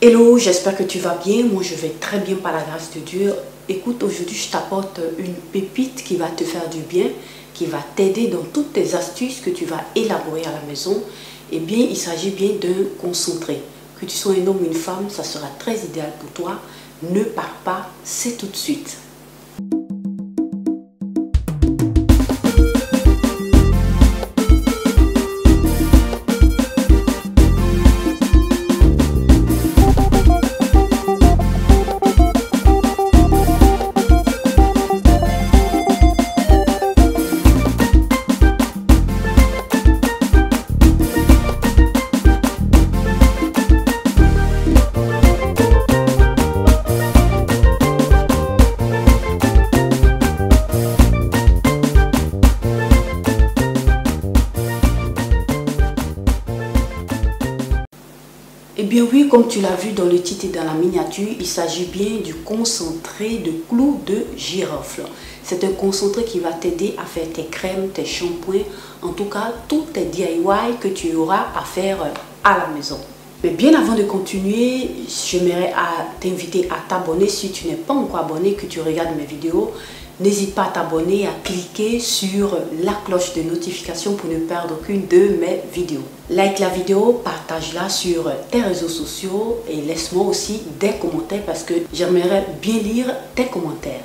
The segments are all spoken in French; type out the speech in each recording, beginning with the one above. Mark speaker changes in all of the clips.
Speaker 1: Hello, j'espère que tu vas bien. Moi, je vais très bien par la grâce de Dieu. Écoute, aujourd'hui, je t'apporte une pépite qui va te faire du bien, qui va t'aider dans toutes tes astuces que tu vas élaborer à la maison. Eh bien, il s'agit bien d'un concentré. Que tu sois un homme ou une femme, ça sera très idéal pour toi. Ne pars pas, c'est tout de suite. Eh bien oui, comme tu l'as vu dans le titre et dans la miniature, il s'agit bien du concentré de clous de girofle. C'est un concentré qui va t'aider à faire tes crèmes, tes shampoings, en tout cas tous tes DIY que tu auras à faire à la maison. Mais bien avant de continuer, j'aimerais t'inviter à t'abonner si tu n'es pas encore abonné, que tu regardes mes vidéos. N'hésite pas à t'abonner, à cliquer sur la cloche de notification pour ne perdre aucune de mes vidéos. Like la vidéo, partage-la sur tes réseaux sociaux et laisse-moi aussi des commentaires parce que j'aimerais bien lire tes commentaires.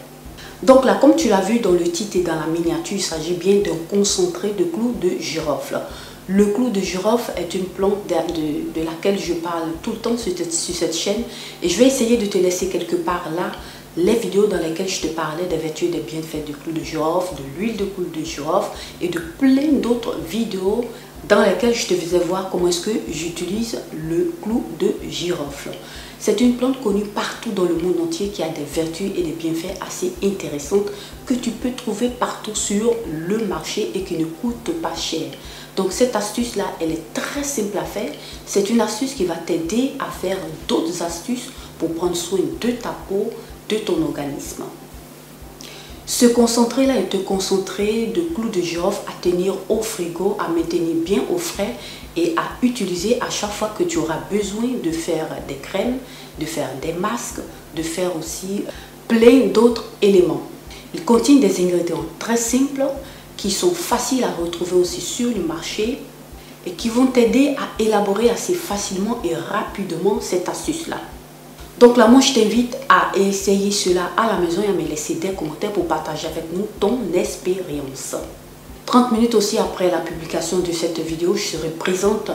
Speaker 1: Donc là, comme tu l'as vu dans le titre et dans la miniature, il s'agit bien d'un concentré de clous de girofle. Le clou de girofle est une plante de laquelle je parle tout le temps sur cette chaîne et je vais essayer de te laisser quelque part là les vidéos dans lesquelles je te parlais des vertus et des bienfaits du clou de girofle, de l'huile de clou de girofle et de plein d'autres vidéos dans lesquelles je te faisais voir comment est-ce que j'utilise le clou de girofle. C'est une plante connue partout dans le monde entier qui a des vertus et des bienfaits assez intéressantes que tu peux trouver partout sur le marché et qui ne coûte pas cher. Donc cette astuce là, elle est très simple à faire. C'est une astuce qui va t'aider à faire d'autres astuces pour prendre soin de ta peau, de ton organisme. Ce concentré là est un concentré de clous de girofle à tenir au frigo, à maintenir bien au frais et à utiliser à chaque fois que tu auras besoin de faire des crèmes, de faire des masques, de faire aussi plein d'autres éléments. Il contient des ingrédients très simples qui sont faciles à retrouver aussi sur le marché et qui vont t'aider à élaborer assez facilement et rapidement cette astuce là. Donc là, moi, je t'invite à essayer cela à la maison et à me laisser des commentaires pour partager avec nous ton expérience. 30 minutes aussi après la publication de cette vidéo, je serai présente.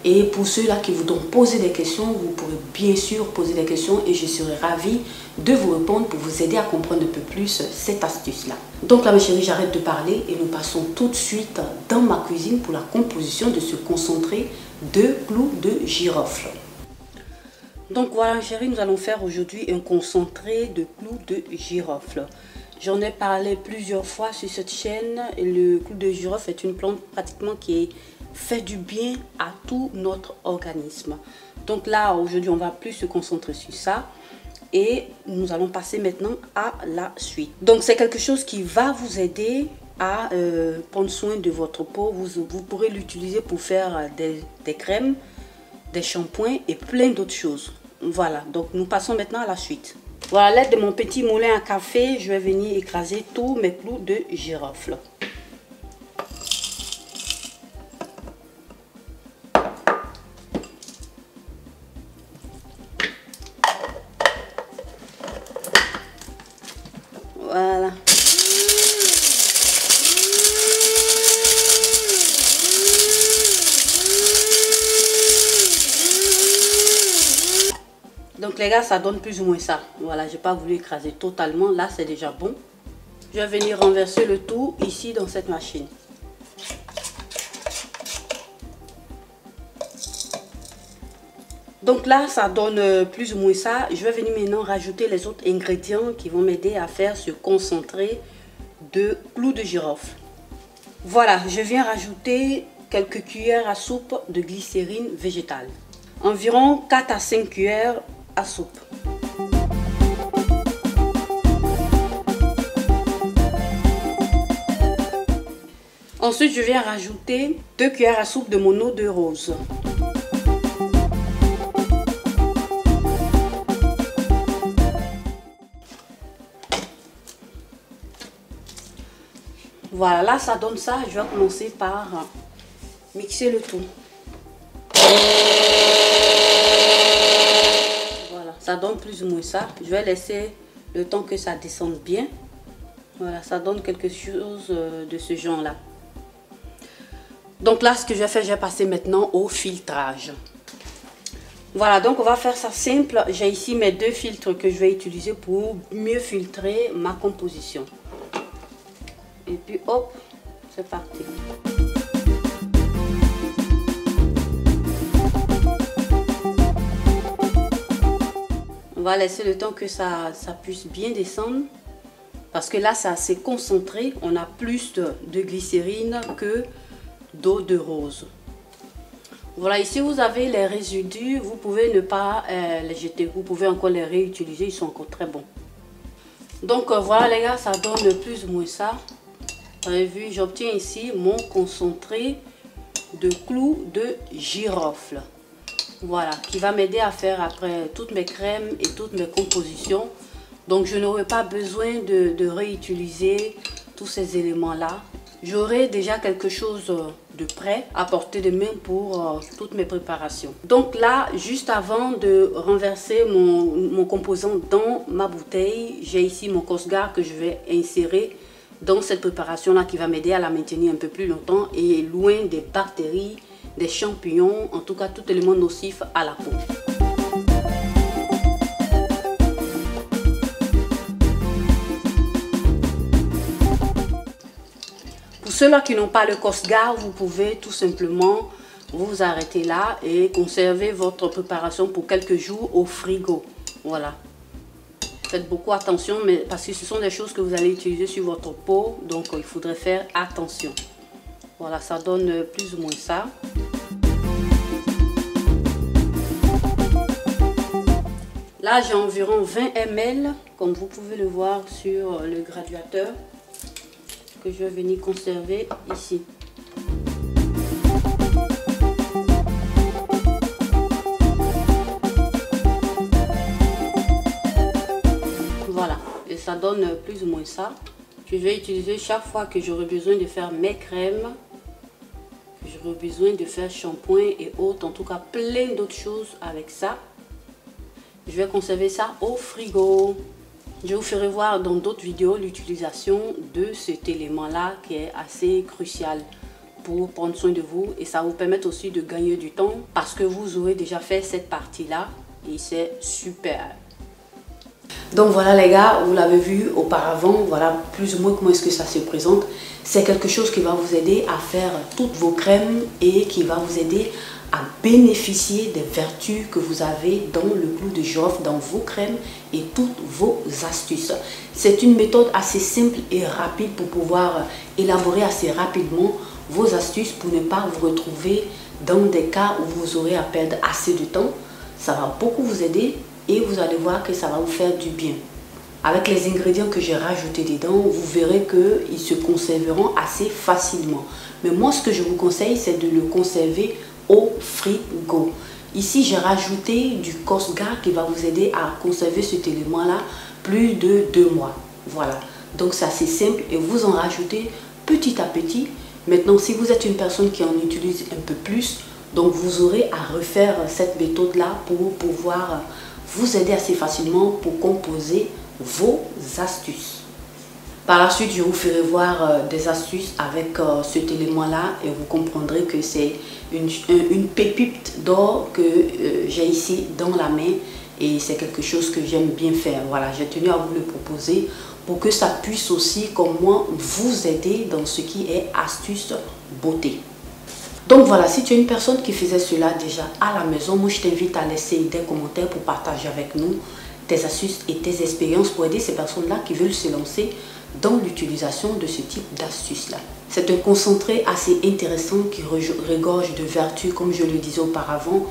Speaker 1: Et pour ceux-là qui voudront poser des questions, vous pourrez bien sûr poser des questions et je serai ravie de vous répondre pour vous aider à comprendre un peu plus cette astuce-là. Donc là, mes chéris, j'arrête de parler et nous passons tout de suite dans ma cuisine pour la composition de ce concentré de clous de girofle. Donc voilà chérie, nous allons faire aujourd'hui un concentré de clous de girofle. J'en ai parlé plusieurs fois sur cette chaîne. Le clou de girofle est une plante pratiquement qui fait du bien à tout notre organisme. Donc là aujourd'hui on va plus se concentrer sur ça. Et nous allons passer maintenant à la suite. Donc c'est quelque chose qui va vous aider à prendre soin de votre peau. Vous pourrez l'utiliser pour faire des crèmes, des shampoings et plein d'autres choses. Voilà, donc nous passons maintenant à la suite. Voilà, à l'aide de mon petit moulin à café, je vais venir écraser tous mes clous de girofle. Voilà. Donc les gars, ça donne plus ou moins ça. Voilà, j'ai pas voulu écraser totalement. Là, c'est déjà bon. Je vais venir renverser le tout ici dans cette machine. Donc là, ça donne plus ou moins ça. Je vais venir maintenant rajouter les autres ingrédients qui vont m'aider à faire ce concentré de clous de girofle. Voilà, je viens rajouter quelques cuillères à soupe de glycérine végétale. Environ 4 à 5 cuillères à soupe. Ensuite, je viens rajouter 2 cuillères à soupe de mon eau de rose. Voilà, là ça donne ça. Je vais commencer par mixer le tout. Voilà, ça donne plus ou moins ça. Je vais laisser le temps que ça descende bien. Voilà, ça donne quelque chose de ce genre là. Donc là, ce que je vais faire, je vais passer maintenant au filtrage. Voilà, donc on va faire ça simple. J'ai ici mes 2 filtres que je vais utiliser pour mieux filtrer ma composition. Et puis hop, c'est parti. On va laisser le temps que ça puisse bien descendre. Parce que là, c'est assez concentré. On a plus de glycérine que d'eau de rose. Voilà, ici vous avez les résidus. Vous pouvez ne pas les jeter. Vous pouvez encore les réutiliser. Ils sont encore très bons. Donc voilà les gars, ça donne plus ou moins ça. Vous avez vu, j'obtiens ici mon concentré de clous de girofle. Voilà, qui va m'aider à faire après toutes mes crèmes et toutes mes compositions. Donc je n'aurai pas besoin de réutiliser tous ces éléments-là. J'aurai déjà quelque chose de prêt à portée de main pour toutes mes préparations. Donc là, juste avant de renverser mon composant dans ma bouteille, j'ai ici mon Cosgar que je vais insérer dans cette préparation-là qui va m'aider à la maintenir un peu plus longtemps et loin des bactéries, des champignons, en tout cas tout élément nocif à la peau. Pour ceux-là qui n'ont pas le Cosgar, vous pouvez tout simplement vous arrêter là et conserver votre préparation pour quelques jours au frigo. Voilà. Faites beaucoup attention, mais parce que ce sont des choses que vous allez utiliser sur votre peau, donc il faudrait faire attention. Voilà, ça donne plus ou moins ça. Là, j'ai environ 20 ml, comme vous pouvez le voir sur le graduateur, que je vais venir conserver ici. Voilà, et ça donne plus ou moins ça. Je vais utiliser chaque fois que j'aurai besoin de faire mes crèmes, que j'aurai besoin de faire shampoing et autres, en tout cas plein d'autres choses avec ça. Je vais conserver ça au frigo. Je vous ferai voir dans d'autres vidéos l'utilisation de cet élément-là qui est assez crucial pour prendre soin de vous. Et ça vous permet aussi de gagner du temps parce que vous aurez déjà fait cette partie-là et c'est super. Donc voilà les gars, vous l'avez vu auparavant, voilà plus ou moins comment est-ce que ça se présente. C'est quelque chose qui va vous aider à faire toutes vos crèmes et qui va vous aider à bénéficier des vertus que vous avez dans le clou de girofle, dans vos crèmes et toutes vos astuces. C'est une méthode assez simple et rapide pour pouvoir élaborer assez rapidement vos astuces pour ne pas vous retrouver dans des cas où vous aurez à perdre assez de temps. Ça va beaucoup vous aider et vous allez voir que ça va vous faire du bien. Avec les ingrédients que j'ai rajoutés dedans, vous verrez qu'ils se conserveront assez facilement. Mais moi, ce que je vous conseille, c'est de le conserver au frigo. Ici, j'ai rajouté du Cosgar qui va vous aider à conserver cet élément-là plus de 2 mois. Voilà. Donc, c'est assez simple et vous en rajoutez petit à petit. Maintenant, si vous êtes une personne qui en utilise un peu plus, donc vous aurez à refaire cette méthode-là pour pouvoir vous aider assez facilement pour composer vos astuces. Par la suite, je vous ferai voir des astuces avec cet élément-là et vous comprendrez que c'est une pépite d'or que j'ai ici dans la main et c'est quelque chose que j'aime bien faire. Voilà, j'ai tenu à vous le proposer pour que ça puisse aussi, comme moi, vous aider dans ce qui est astuce beauté. Donc voilà, si tu es une personne qui faisait cela déjà à la maison, moi je t'invite à laisser des commentaires pour partager avec nous tes astuces et tes expériences pour aider ces personnes-là qui veulent se lancer dans l'utilisation de ce type d'astuces-là. C'est un concentré assez intéressant qui regorge de vertus, comme je le disais auparavant,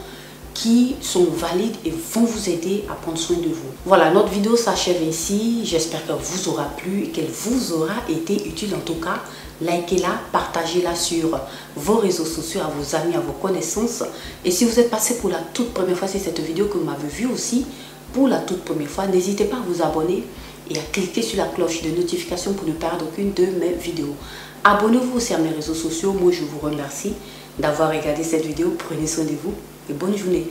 Speaker 1: qui sont valides et vont vous aider à prendre soin de vous. Voilà, notre vidéo s'achève ici. J'espère qu'elle vous aura plu et qu'elle vous aura été utile. En tout cas, likez-la, partagez-la sur vos réseaux sociaux, à vos amis, à vos connaissances. Et si vous êtes passé pour la toute première fois sur cette vidéo, que vous m'avez vu aussi pour la toute première fois, n'hésitez pas à vous abonner et à cliquer sur la cloche de notification pour ne perdre aucune de mes vidéos. Abonnez-vous aussi à mes réseaux sociaux. Moi, je vous remercie d'avoir regardé cette vidéo. Prenez soin de vous et bonne journée.